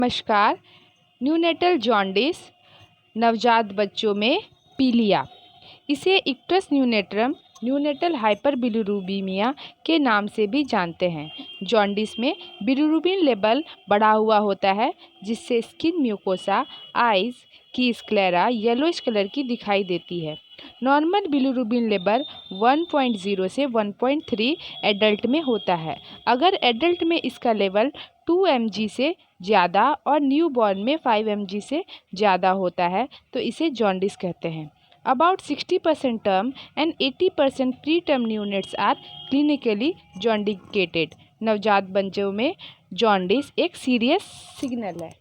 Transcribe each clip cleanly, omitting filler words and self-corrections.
नमस्कार। Neonatal jaundice नवजात बच्चों में पीलिया, इसे इक्टस न्यूनेटरम न्यूनेटल हाइपरबिलिरुबिमिया के नाम से भी जानते हैं। जॉन्डिस में बिलिरुबिन लेवल बढ़ा हुआ होता है, जिससे स्किन म्यूकोसा, आइज की स्क्लेरा येलोइश कलर की दिखाई देती है। नॉर्मल बिलिरुबिन लेवल 1.0 से 1.3 एडल्ट में होता है। अगर एडल्ट में इसका लेवल 2 mg से ज़्यादा और न्यूबॉर्न में 5 mg से ज़्यादा होता है तो इसे जॉन्डिस कहते हैं। About 60% term and 80% preterm neonates are clinically जॉन्डिकेटेड। नवजात बच्चों में जॉन्डिस एक सीरियस सिग्नल है।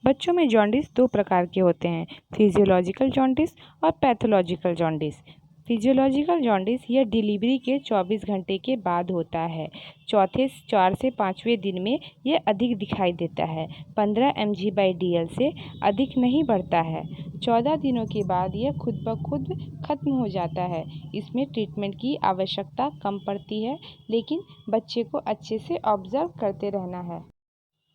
बच्चों में जॉन्डिस दो प्रकार के होते हैं, फिजियोलॉजिकल जॉन्डिस और पैथोलॉजिकल जॉन्डिस। फिजियोलॉजिकल जॉन्डिस यह डिलीवरी के 24 घंटे के बाद होता है। चौथे 4 से 5वें दिन में यह अधिक दिखाई देता है। 15 mg/dl से अधिक नहीं बढ़ता है। 14 दिनों के बाद यह खुद ब खुद खत्म हो जाता है। इसमें ट्रीटमेंट की आवश्यकता कम पड़ती है, लेकिन बच्चे को अच्छे से ऑब्जर्व करते रहना है।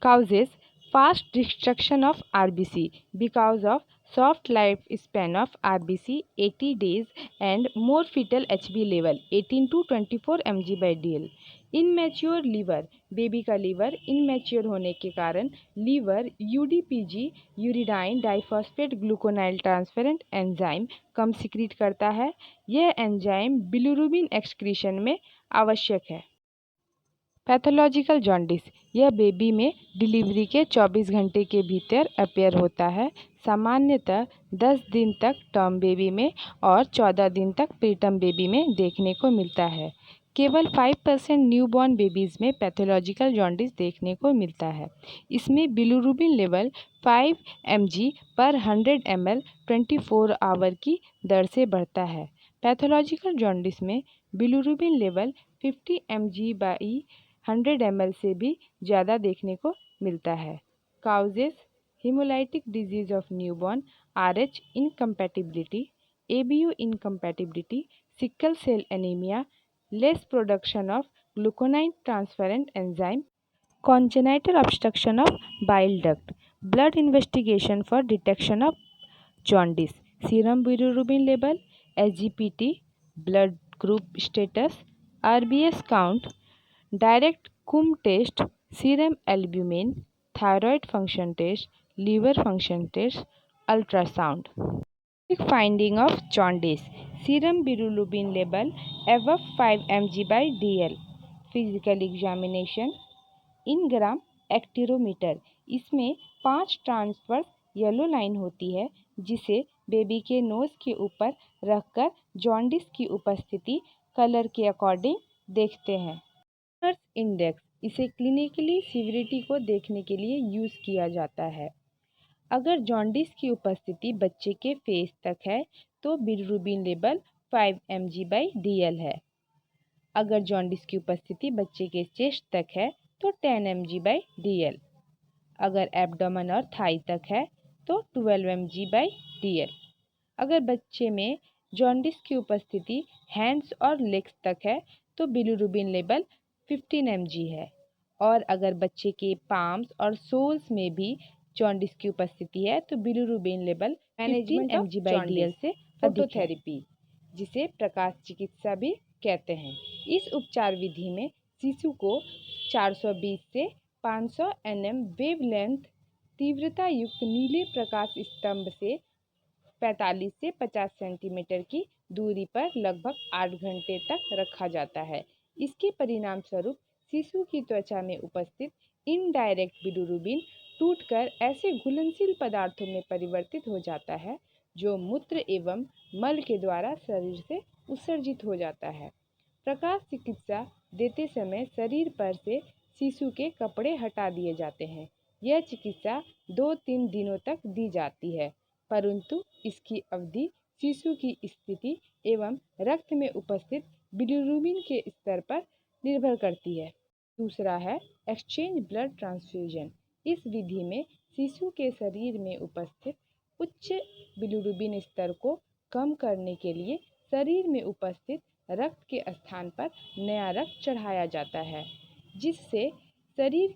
Causes: fast destruction of RBC because of soft lifespan of RBC 80 days and more fetal HB level 18 to 24 mg/dl. Immature liver, baby का लीवर इनमेच्योर होने के कारण liver UDPG uridine diphosphate glucuronyl transferase enzyme कम secrete करता है। यह enzyme bilirubin excretion में आवश्यक है। पैथोलॉजिकल जॉन्डिस यह बेबी में डिलीवरी के 24 घंटे के भीतर अपेयर होता है। सामान्यतः 10 दिन तक टर्म बेबी में और 14 दिन तक प्रीटर्म बेबी में देखने को मिलता है। केवल 5% न्यूबॉर्न बेबीज़ में पैथोलॉजिकल जॉन्डिस देखने को मिलता है। इसमें bilirubin level 5 mg/100 ml 24 our की दर से बढ़ता है। पैथोलॉजिकल जॉन्डिस में बिलिरुबिन लेवल 50 mg/100 ml से भी ज़्यादा देखने को मिलता है। Causes: hemolytic disease of newborn, RH incompatibility, ABU incompatibility, sickle cell anemia, less production of gluconine transferent enzyme, congenital obstruction of bile duct, blood investigation for detection of jaundice, serum bilirubin level, SGPT, blood group status, RBS count, direct Coombs test, serum albumin, thyroid function test, liver function test, ultrasound. Finding of jaundice: serum bilirubin level above 5 mg/dl, physical examination in gram icterometer. इसमें 5 transverse yellow line होती है, जिसे baby के knows के ऊपर रखकर jaundice की उपस्थिति कलर के अकॉर्डिंग देखते हैं। इंडेक्स, इसे क्लिनिकली सीवियरिटी को देखने के लिए यूज़ किया जाता है। अगर जॉन्डिस की उपस्थिति बच्चे के फेस तक है तो बिलिरुबिन लेवल 5 mg/dl है। अगर जॉन्डिस की उपस्थिति बच्चे के चेस्ट तक है तो 10 mg/dl। अगर एब्डोमेन और थाई तक है तो 12 mg/dl। अगर बच्चे में जॉन्डिस की उपस्थिति हैंड्स और लेग्स तक है तो बिलिरुबिन लेवल 15 mg है। और अगर बच्चे के पाम्स और सोल्स में भी जॉन्डिस की उपस्थिति है तो बिलिरुबिन लेवल 15 mg/dl से फोटोथेरेपी, जिसे प्रकाश चिकित्सा भी कहते हैं। इस उपचार विधि में शिशु को 420 से 500 nm वेवलेंथ तीव्रता युक्त नीले प्रकाश स्तंभ से 45 से 50 सेंटीमीटर की दूरी पर लगभग 8 घंटे तक रखा जाता है। इसके परिणाम स्वरूप शिशु की त्वचा में उपस्थित इनडायरेक्ट बिलिरुबिन टूटकर ऐसे घुलनशील पदार्थों में परिवर्तित हो जाता है जो मूत्र एवं मल के द्वारा शरीर से उत्सर्जित हो जाता है। प्रकाश चिकित्सा देते समय शरीर पर से शिशु के कपड़े हटा दिए जाते हैं। यह चिकित्सा 2-3 दिनों तक दी जाती है, परंतु इसकी अवधि शिशु की स्थिति एवं रक्त में उपस्थित बिलिरुबिन के स्तर पर निर्भर करती है। दूसरा है एक्सचेंज ब्लड ट्रांसफ्यूजन। इस विधि में शिशु के शरीर में उपस्थित उच्च बिलिरुबिन स्तर को कम करने के लिए शरीर में उपस्थित रक्त के स्थान पर नया रक्त चढ़ाया जाता है, जिससे शरीर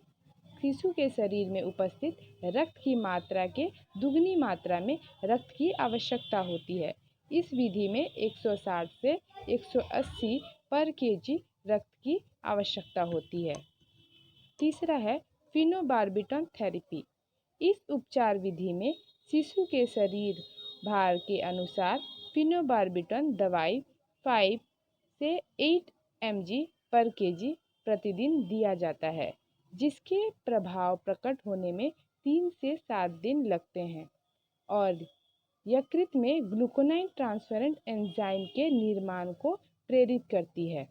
शिशु के शरीर में उपस्थित रक्त की मात्रा के दुगनी मात्रा में रक्त की आवश्यकता होती है। इस विधि में 160 से 180 पर केजी रक्त की आवश्यकता होती है। तीसरा है फिनोबार्बिटन थेरेपी। इस उपचार विधि में शिशु के शरीर भार के अनुसार फिनोबार्बिटन दवाई 5 से 8 mg पर केजी प्रतिदिन दिया जाता है, जिसके प्रभाव प्रकट होने में 3 से 7 दिन लगते हैं और यकृत में ग्लूकोनाइन ट्रांसफरेंट एंजाइम के निर्माण को प्रेरित करती है।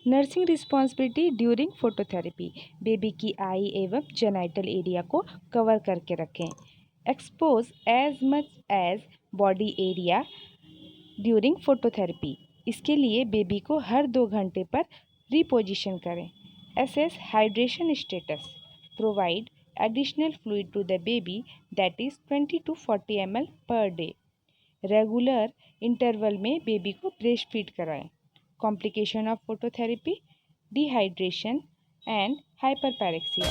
Nursing responsibility during phototherapy. Baby की आई एवं जेनाइटल एरिया को कवर करके रखें। Expose as much as body area during phototherapy. इसके लिए बेबी को हर 2 घंटे पर रिपोजिशन करें। Assess hydration status. Provide additional fluid to the baby that is 20 to 40 ml per day. Regular interval में बेबी को ब्रेस्ट फीड कराएं। Complication of phototherapy, dehydration and hyperpyrexia.